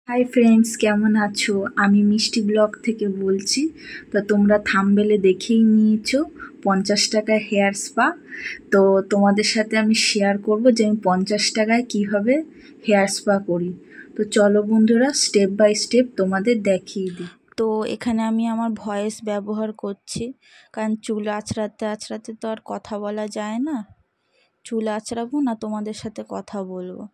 Hi friends, কেমন আছো? আমি মিষ্টি ব্লগ থেকে বলছি। তো তোমরা থাম্বনেলে দেখেই নিয়েছো 50 টাকা হেয়ার স্পা। তো তোমাদের সাথে আমি শেয়ার করব যে আমি 50 টাকায় কীভাবে হেয়ার স্পা করি। তো চলো বন্ধুরা, স্টেপ বাই স্টেপ তোমাদের দেখিয়ে দিই। তো এখানে আমি আমার ভয়েস ব্যবহার করছি, কারণ চুল আঁচড়াতে আঁচড়াতে তো আর কথা বলা যায় না। চুল আঁচড়াবো না তোমাদের সাথে কথা বলবো।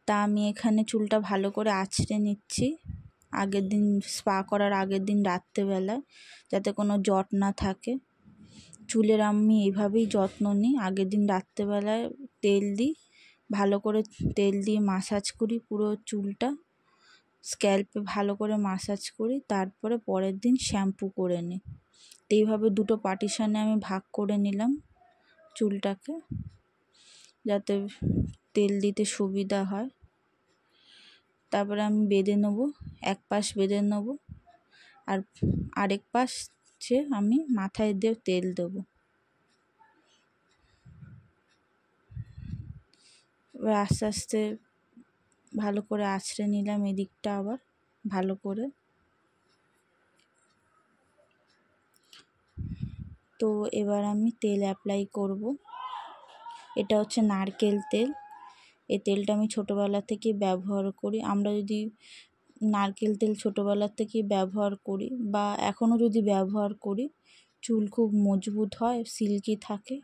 তা আমি এখানে চুলটা ভালো করে আঁচড়ে নিচ্ছি আগের দিন, স্পা করার আগের দিন রাত্রেবেলায়, যাতে কোনো জট না থাকে। চুলের আমি এইভাবেই যত্ন নিই। আগের দিন রাত্রেবেলায় তেল দিই, ভালো করে তেল দিয়ে মাসাজ করি পুরো চুলটা, স্ক্যাল্পে ভালো করে মাসাজ করি, তারপরে পরের দিন শ্যাম্পু করে নিই। তো এইভাবে দুটো পার্টিশনে আমি ভাগ করে নিলাম চুলটাকে, যাতে তেল দিতে সুবিধা হয়। তারপরে আমি বেঁধে নেবো, এক পাশ বেঁধে নেবো, আর আরেক পাশে আমি মাথায় দিয়ে তেল দেবো। এবার আস্তে আস্তে ভালো করে আঁচড়ে নিলাম এদিকটা আবার ভালো করে। তো এবার আমি তেল অ্যাপ্লাই করব। এটা হচ্ছে নারকেল তেল। এই তেলটা আমি ছোটোবেলা থেকে ব্যবহার করি। আমরা যদি নারকেল তেল ছোটোবেলার থেকেই ব্যবহার করি বা এখনও যদি ব্যবহার করি, চুল খুব মজবুত হয়, সিল্কি থাকে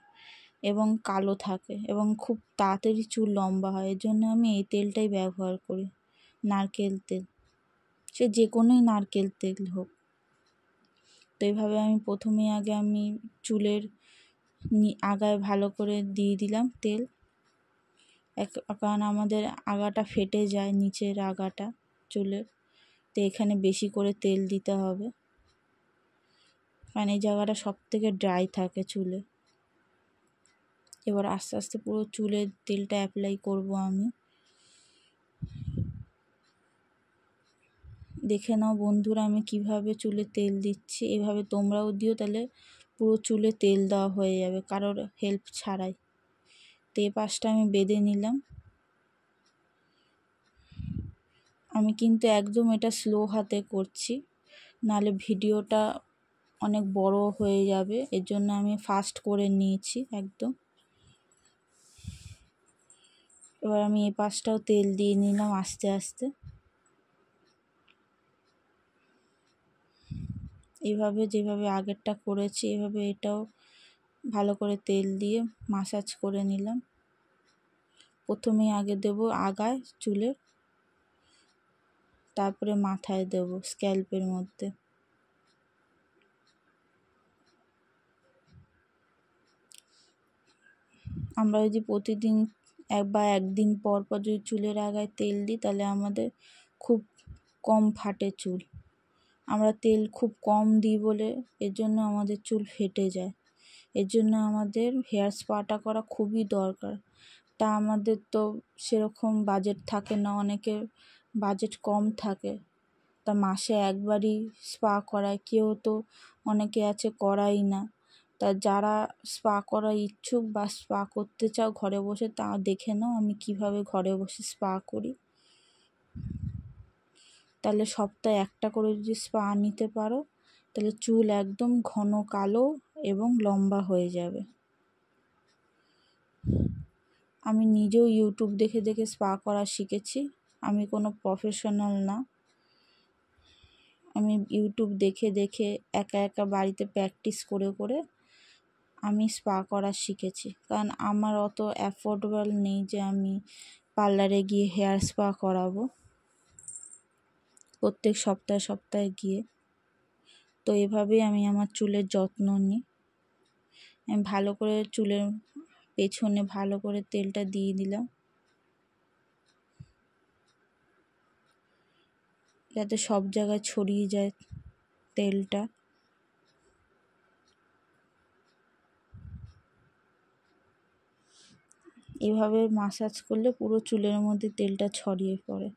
এবং কালো থাকে এবং খুব তাড়াতাড়ি চুল লম্বা হয়। এর জন্য আমি এই তেলটাই ব্যবহার করি, নারকেল তেল, সে যে কোনোই নারকেল তেল হোক। তো এইভাবে আমি প্রথমে আগে আমি চুলের আগায় ভালো করে দিয়ে দিলাম তেল, কারণ আমাদের আগাটা ফেটে যায়, নিচের আগাটা চুলের। তো এখানে বেশি করে তেল দিতে হবে, কারণ এই জায়গাটা সব থেকে ড্রাই থাকে চুলে। এবার আস্তে আস্তে পুরো চুলে তেলটা অ্যাপ্লাই করব আমি। দেখে নাও বন্ধুরা আমি কিভাবে চুলে তেল দিচ্ছি, এভাবে তোমরাও দিও, তাহলে পুরো চুলে তেল দেওয়া হয়ে যাবে কারোর হেল্প ছাড়াই। তো এই পাশটা আমি বেঁধে নিলাম। আমি কিন্তু একদম এটা স্লো হাতে করছি, নাহলে ভিডিওটা অনেক বড় হয়ে যাবে, এর জন্য আমি ফাস্ট করে নিয়েছি একদম। এবার আমি এই পাশটাও তেল দিয়ে নিলাম আস্তে আস্তে। এভাবে যেভাবে আগেরটা করেছি এভাবে এটাও ভালো করে তেল দিয়ে মাসাজ করে নিলাম। প্রথমে আগে দেব আগায় চুলের, তারপরে মাথায় দেব স্ক্যাল্পের মধ্যে। আমরা যদি প্রতিদিন একদিন পর পর যদি চুলের আগায় তেল দিই, তাহলে আমাদের খুব কম ফাটে চুল। আমরা তেল খুব কম দিই বলে এর জন্য আমাদের চুল ফেটে যায়। এর জন্য আমাদের হেয়ার স্পাটা করা খুবই দরকার। তা আমাদের তো সেরকম বাজেট থাকে না, অনেকের বাজেট কম থাকে, তা মাসে একবারই স্পা করায়, কেউ তো অনেকে আছে করাই না। তা যারা স্পা করার ইচ্ছুক বা স্পা করতে চাও ঘরে বসে, তা দেখে নাও আমি কিভাবে ঘরে বসে স্পা করি। তাহলে সপ্তাহে একটা করে যদি স্পা নিতে পারো, তাহলে চুল একদম ঘন কালো এবং লম্বা হয়ে যাবে। আমি নিজেও ইউটিউব দেখে দেখে স্পা করা শিখেছি, আমি কোনো প্রফেশনাল না। আমি ইউটিউব দেখে দেখে একা একা বাড়িতে প্র্যাকটিস করে করে আমি স্পা করা শিখেছি, কারণ আমার অত অ্যাফোর্ডেবল নেই যে আমি পার্লারে গিয়ে হেয়ার স্পা করাবো প্রত্যেক সপ্তাহে সপ্তাহে গিয়ে। তো এভাবেই আমি আমার চুলের যত্ন নিই। আমি ভালো করে চুলের পেছনে ভালো করে তেলটা দিয়ে দিলাম, যাতে সব জায়গায় ছড়িয়ে যায় তেলটা। এভাবে মাসাজ করলে পুরো চুলের মধ্যে তেলটা ছড়িয়ে পড়ে।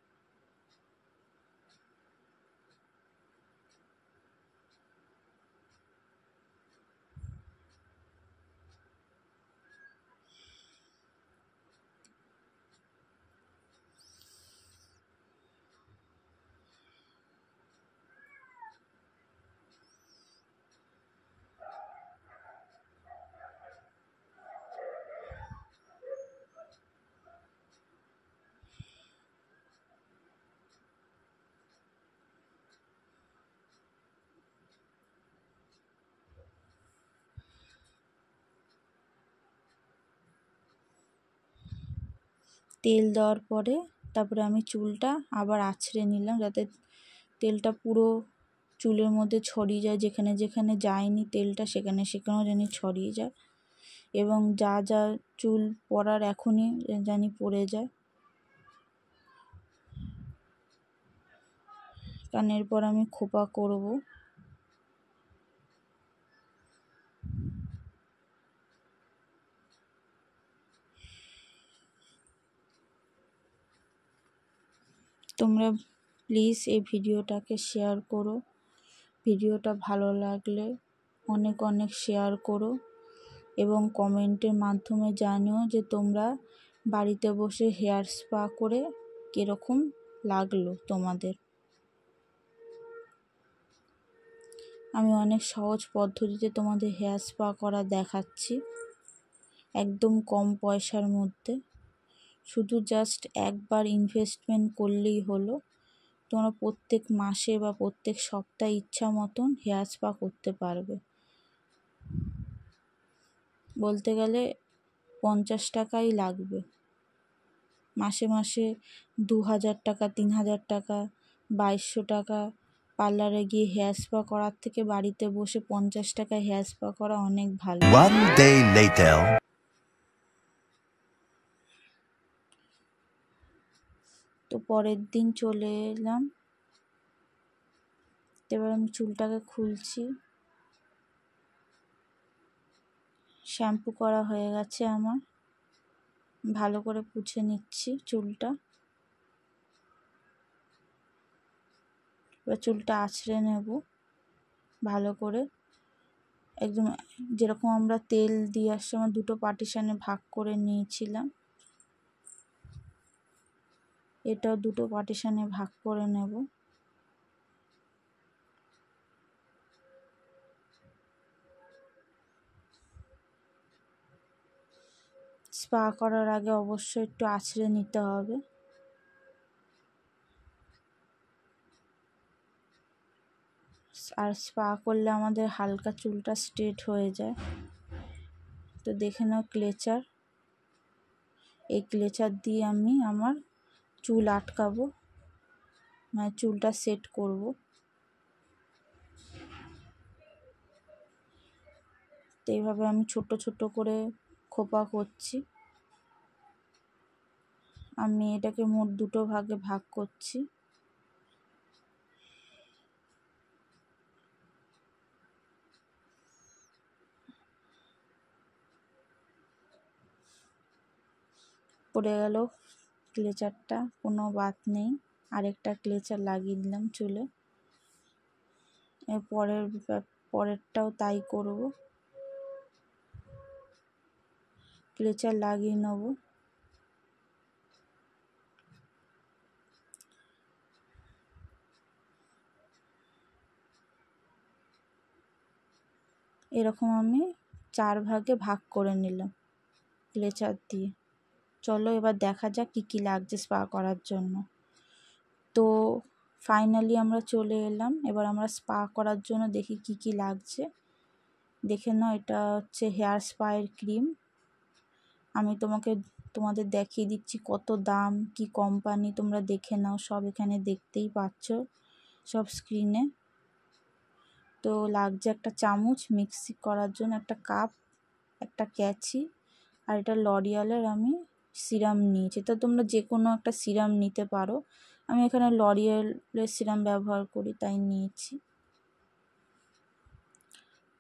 তেল দেওয়ার পরে তারপরে আমি চুলটা আবার আঁচড়ে নিলাম, যাতে তেলটা পুরো চুলের মধ্যে ছড়িয়ে যায়, যেখানে যেখানে যায়নি তেলটা সেখানে সেখানেও জানি ছড়িয়ে যায়, এবং যা যা চুল পড়ার এখনই জানি পড়ে যায়। কারণ এরপর আমি খোপা করব। তোমরা প্লিজ এই ভিডিওটাকে শেয়ার করো, ভিডিওটা ভালো লাগলে অনেক অনেক শেয়ার করো, এবং কমেন্টের মাধ্যমে জানিও যে তোমরা বাড়িতে বসে হেয়ার স্পা করে কীরকম লাগলো তোমাদের। আমি অনেক সহজ পদ্ধতিতে তোমাদের হেয়ার স্পা করা দেখাচ্ছি, একদম কম পয়সার মধ্যে। শুধু জাস্ট একবার ইনভেস্টমেন্ট করলেই হলো, তোমরা প্রত্যেক মাসে বা প্রত্যেক সপ্তাহে ইচ্ছা মতন হেয়ার স্পা করতে পারবে। বলতে গেলে 50 টাকাই লাগবে, মাসে মাসে 2000 টাকা 3000 টাকা 2200 টাকা পার্লারে গিয়ে হেয়ার স্পা করার থেকে বাড়িতে বসে 50 টাকায় হেয়ার স্পা করা অনেক ভালো। One day later. তো পরের দিন চলে এলাম, এবার আমি চুলটাকে খুলছি। শ্যাম্পু করা হয়ে গেছে আমার, ভালো করে পুছে নিচ্ছি চুলটা। এবার চুলটা আঁচড়ে নেব ভালো করে, একদম যেরকম আমরা তেল দিয়ে আসছি, আমার দুটো পার্টিশানে ভাগ করে নিয়েছিলাম, এটাও দুটো পার্টিশানে ভাগ করে নেব। স্পা করার আগে অবশ্যই একটু আঁচড়ে নিতে হবে। আর স্পা করলে আমাদের হালকা চুলটা স্ট্রেট হয়ে যায়। তো দেখে নাও ক্লেচার, এই ক্লেচার দিয়ে আমি আমার চুল আটকাবো, মানে চুলটা সেট করব। তো এইভাবে আমি ছোট ছোট করে খোপা করছি। আমি এটাকে মোট দুটো ভাগে ভাগ করছি। পড়ে গেল ক্লেচারটা, কোনো বাত নেই, আরেকটা ক্লেচার লাগিয়ে দিলাম চুলে। এর পরেরটাও তাই করব, ক্লেচার লাগিয়ে নেব। এরকম আমি 4 ভাগে ভাগ করে নিলাম ক্লেচার দিয়ে। চলো এবার দেখা যাক কী কী লাগছে স্পা করার জন্য। তো ফাইনালি আমরা চলে এলাম, এবার আমরা স্পা করার জন্য দেখি কী কী লাগছে। দেখে নাও, এটা হচ্ছে হেয়ার স্পায়ের ক্রিম। আমি তোমাদের দেখিয়ে দিচ্ছি কত দাম, কি কোম্পানি, তোমরা দেখে নাও, সব এখানে দেখতেই পাচ্ছ সব স্ক্রিনে। তো লাগছে একটা চামচ মিক্সি করার জন্য, একটা কাপ, একটা ক্যাচি, আর এটা লরিয়ালের আমি সিরাম নিয়েছি। তো তোমরা যে কোনো একটা সিরাম নিতে পারো, আমি এখানে লরিয়ালের সিরাম ব্যবহার করি তাই নিয়েছি।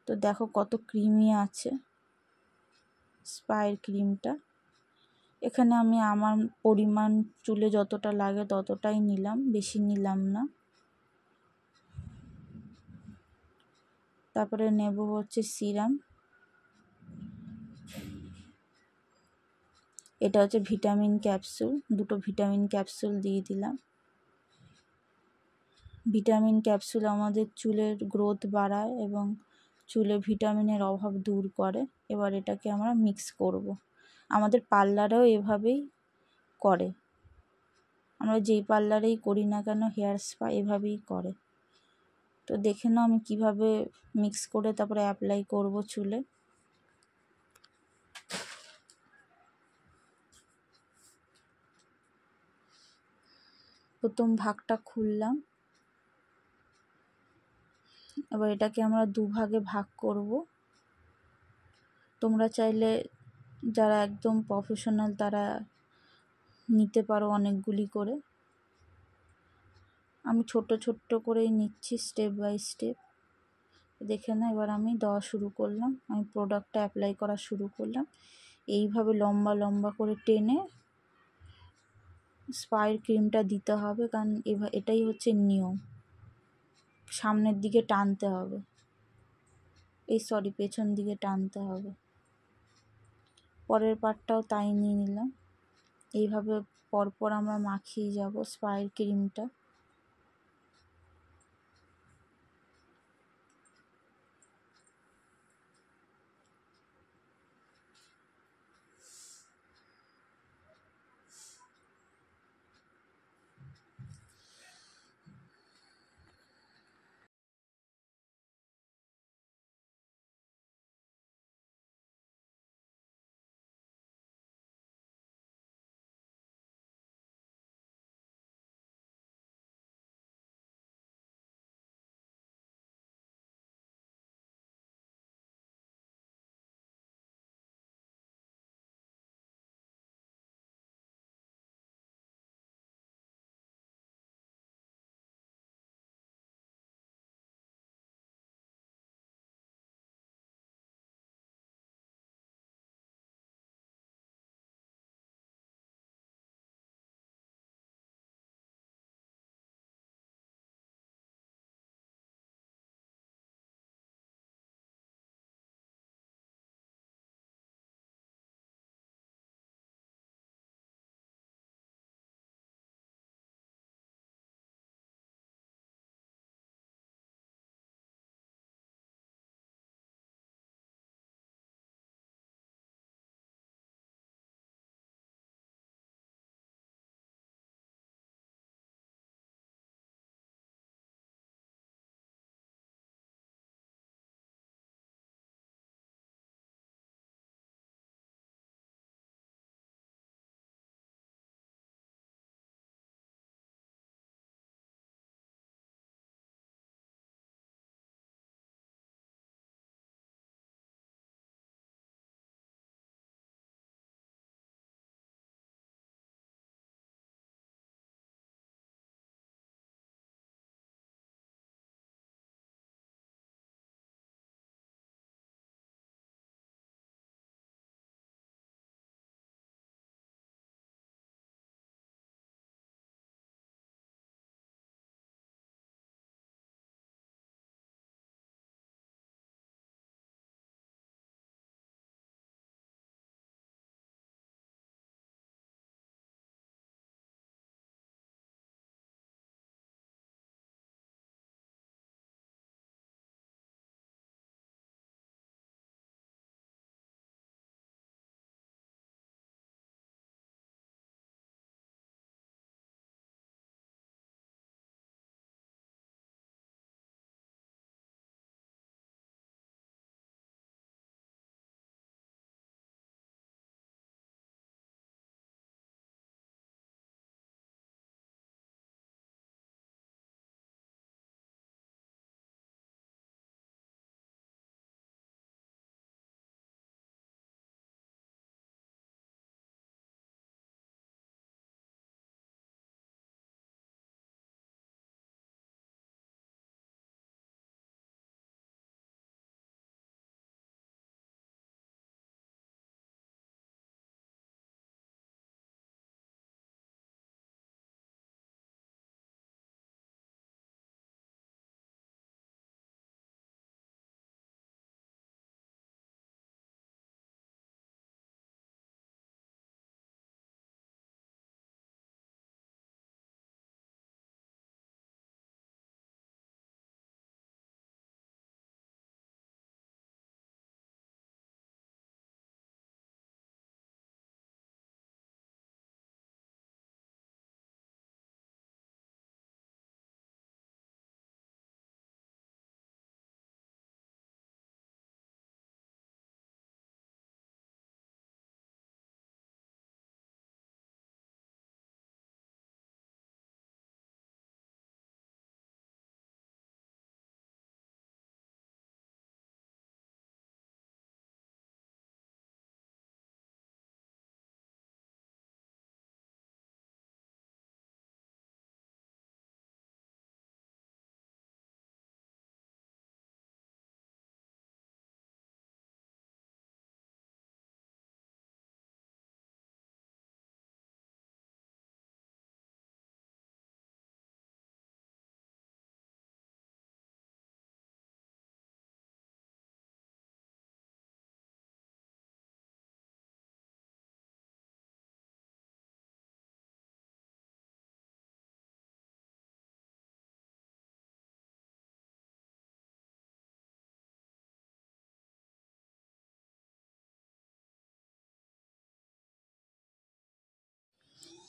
তো দেখো কত ক্রিমি আছে স্পায়ের ক্রিমটা। এখানে আমি আমার পরিমাণ চুলে যতটা লাগে ততটাই নিলাম, বেশি নিলাম না। তারপরে নেব হচ্ছে সিরাম, এটা হচ্ছে ভিটামিন ক্যাপসুল, দুটো ভিটামিন ক্যাপসুল দিয়ে দিলাম। ভিটামিন ক্যাপসুল আমাদের চুলের গ্রোথ বাড়ায় এবং চুলে ভিটামিনের অভাব দূর করে। এবার এটাকে আমরা মিক্স করব। আমাদের পার্লারেও এভাবেই করে, আমরা যেই পার্লারেই করি না কেন হেয়ার স্পা এভাবেই করে। তো দেখে নাও আমি কিভাবে মিক্স করে তারপরে অ্যাপ্লাই করব চুলে। প্রথম ভাগটা খুললাম, এবার এটাকে আমরা দুভাগে ভাগ করব। তোমরা চাইলে যারা একদম প্রফেশনাল তারা নিতে পারো অনেকগুলি করে, আমি ছোট ছোট্ট করেই নিচ্ছি স্টেপ বাই স্টেপ। দেখে না, এবার আমি দেওয়া শুরু করলাম, আমি প্রোডাক্টটা অ্যাপ্লাই করা শুরু করলাম। এইভাবে লম্বা লম্বা করে টেনে স্পায়ের ক্রিমটা দিতে হবে, কারণ এটাই হচ্ছে নিয়ম, সামনের দিকে টানতে হবে, পেছন দিকে টানতে হবে। পরের পার্টটাও তাই নিয়ে নিলাম। এইভাবে পরপর আমরা মাখিয়ে যাব স্পায়ের ক্রিমটা।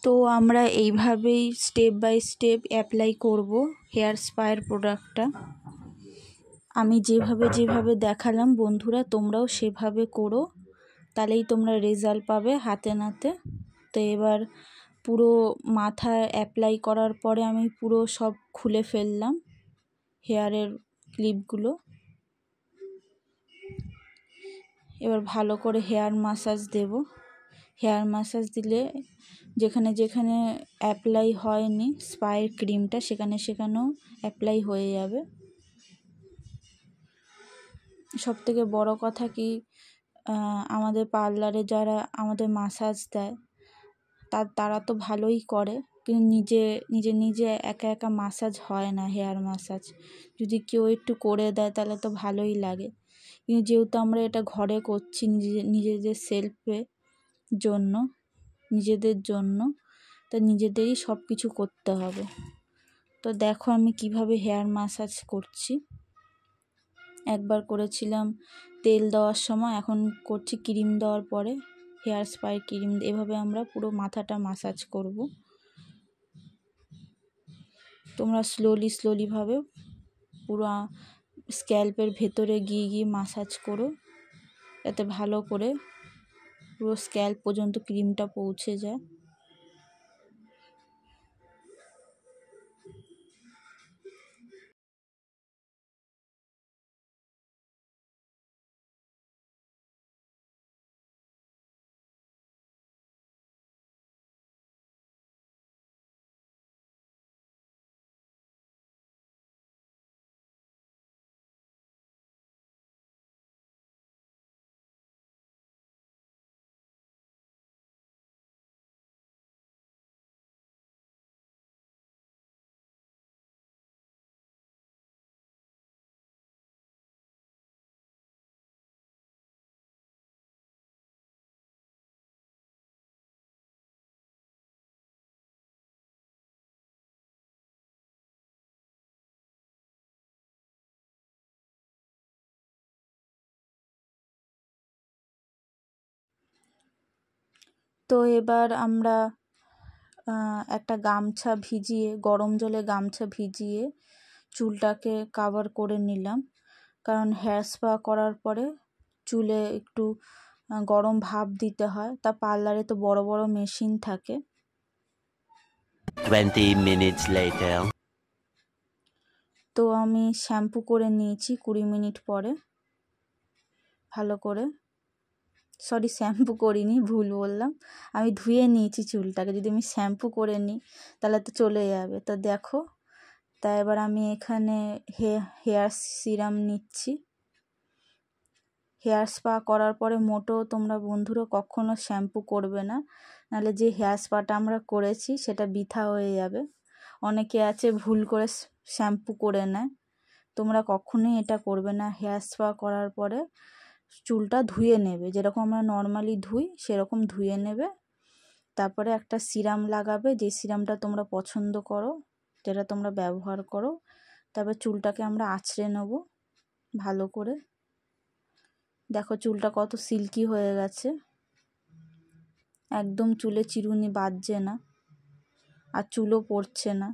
তো আমরা এইভাবেই স্টেপ বাই স্টেপ অ্যাপ্লাই করব হেয়ার স্পায়ের প্রোডাক্টটা। আমি যেভাবে দেখালাম বন্ধুরা, তোমরাও সেভাবে করো, তাহলেই তোমরা রেজাল্ট পাবে হাতে নাতে। তো এবার পুরো মাথায় অ্যাপ্লাই করার পরে আমি পুরো সব খুলে ফেললাম হেয়ারের ক্লিপগুলো। এবার ভালো করে হেয়ার ম্যাসাজ দেব। হেয়ার ম্যাসাজ দিলে যেখানে যেখানে অ্যাপ্লাই হয়নি স্পায়ের ক্রিমটা সেখানেও অ্যাপ্লাই হয়ে যাবে। সবথেকে বড় কথা কি, আমাদের পার্লারে যারা আমাদের ম্যাসাজ দেয় তারা তো ভালোই করে, কিন্তু নিজে একা ম্যাসাজ হয় না। হেয়ার ম্যাসাজ যদি কেউ একটু করে দেয় তাহলে তো ভালোই লাগে, কিন্তু যেহেতু আমরা এটা ঘরে করছি নিজেদের সেলফের জন্য, নিজেদের জন্য, তা নিজেদেরই সব কিছু করতে হবে। তো দেখো আমি কিভাবে হেয়ার ম্যাসাজ করছি। একবার করেছিলাম তেল দেওয়ার সময়, এখন করছি ক্রিম দেওয়ার পরে, হেয়ার স্পাই ক্রিম। এভাবে আমরা পুরো মাথাটা ম্যাসাজ করব। তোমরা স্লোলিভাবে পুরো স্ক্যাল্পের ভেতরে গিয়ে ম্যাসাজ করো, যাতে ভালো করে পুরো স্ক্যাল্প পর্যন্ত ক্রিমটা পৌঁছে যায়। তো এবার আমরা একটা গামছা ভিজিয়ে, গরম জলে গামছা ভিজিয়ে চুলটাকে কাভার করে নিলাম, কারণ হেয়ার স্পা করার পরে চুলে একটু গরম ভাপ দিতে হয়। তা পার্লারে তো বড় বড় মেশিন থাকে। 20 minutes later. তো আমি শ্যাম্পু করে নিয়েছি 20 মিনিট পরে ভালো করে। সরি, শ্যাম্পু করিনি, ভুল বললাম, আমি ধুয়ে নিয়েছি চুলটাকে। যদি আমি শ্যাম্পু করে নিই তাহলে তো চলে যাবে। তো দেখো, তা এবার আমি এখানে হেয়ার সিরাম নিচ্ছি। হেয়ার স্পা করার পরে মোটেও তোমরা বন্ধুরা কখনো শ্যাম্পু করবে না, নাহলে যে হেয়ার স্পাটা আমরা করেছি সেটা বৃথা হয়ে যাবে। অনেকে আছে ভুল করে শ্যাম্পু করে নেয়, তোমরা কখনোই এটা করবে না। হেয়ার স্পা করার পরে চুলটা ধুয়ে নেবে, যেরকম আমরা নর্মালি ধুই সেরকম ধুয়ে নেবে। তারপরে একটা সিরাম লাগাবে, যে সিরামটা তোমরা পছন্দ করো, যেটা তোমরা ব্যবহার করো। তারপর চুলটাকে আমরা আঁচড়ে নেব ভালো করে। দেখো চুলটা কত সিল্কি হয়ে গেছে, একদম চুলে চিরুনি বাজছে না, আর চুলও পড়ছে না।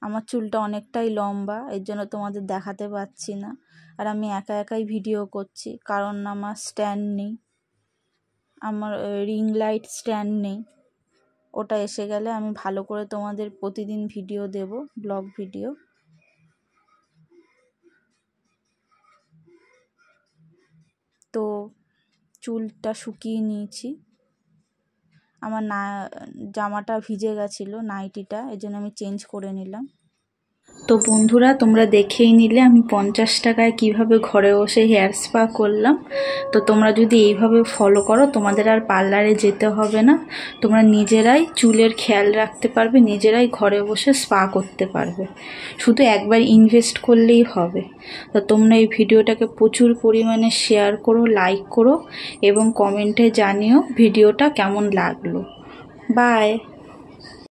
আমার চুলটা অনেকটাই লম্বা, এর জন্য তোমাদের দেখাতে পাচ্ছি না, আর আমি একাই ভিডিও করছি, কারণ আমার স্ট্যান্ড নেই, আমার রিং লাইট স্ট্যান্ড নেই। ওটা এসে গেলে আমি ভালো করে তোমাদের প্রতিদিন ভিডিও দেব, ব্লগ ভিডিও। তো চুলটা শুকিয়ে নিয়েছি, আমার জামাটা ভিজে গেছিলো, নাইটিটা, এর জন্য আমি চেঞ্জ করে নিলাম। তো বন্ধুরা তোমরা দেখেই নিলে আমি 50 টাকায় কিভাবে ঘরে বসে হেয়ার স্পা করলাম। তো তোমরা যদি এইভাবে ফলো করো তোমাদের আর পার্লারে যেতে হবে না, তোমরা নিজেরাই চুলের খেয়াল রাখতে পারবে, নিজেরাই ঘরে বসে স্পা করতে পারবে, শুধু একবার ইনভেস্ট করলেই হবে। তো তোমরা এই ভিডিওটাকে প্রচুর পরিমাণে শেয়ার করো, লাইক করো, এবং কমেন্টে জানিও ভিডিওটা কেমন লাগলো। বাই।